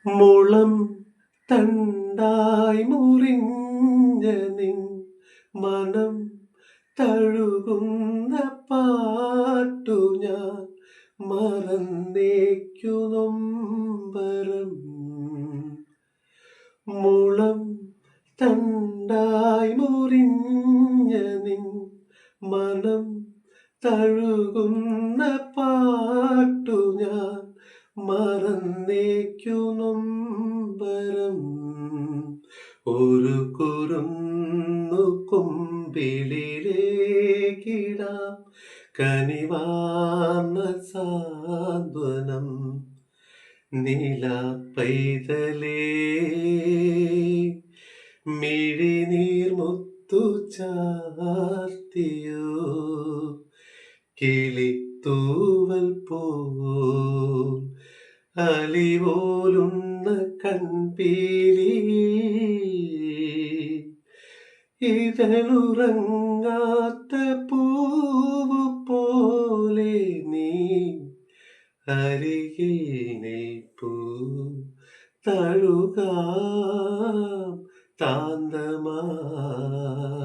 മുളം തണ്ടായി മുറിഞ്ഞ നിൻ മനം തഴുകുന്ന പാട്ടു ഞാൻ മറന്നേക്കു നൊമ്പരം. മുളം തണ്ടായി മുറിഞ്ഞ നിൻ മനം തഴുകുന്ന പാട്ടു ഞാൻ മറന്നേക്കു നൊമ്പരം. ഒരു കുരുന്നു കൊമ്പിളിലേക്കിടാം കനിവാർന്ന സാന്ത്വനം. നിലാപ്പൈതലേ മിഴിനീർമുത്തു ചാർത്തിയോ കിളിത്തൂവൽ പോൽ അലിപോലുന്ന കൺപീലി. ഇതളുറങ്ങാത്ത പൂവ് പോലെ നീ അരികിൽ നിൽപ്പൂ. തഴുകാം താന്തമായി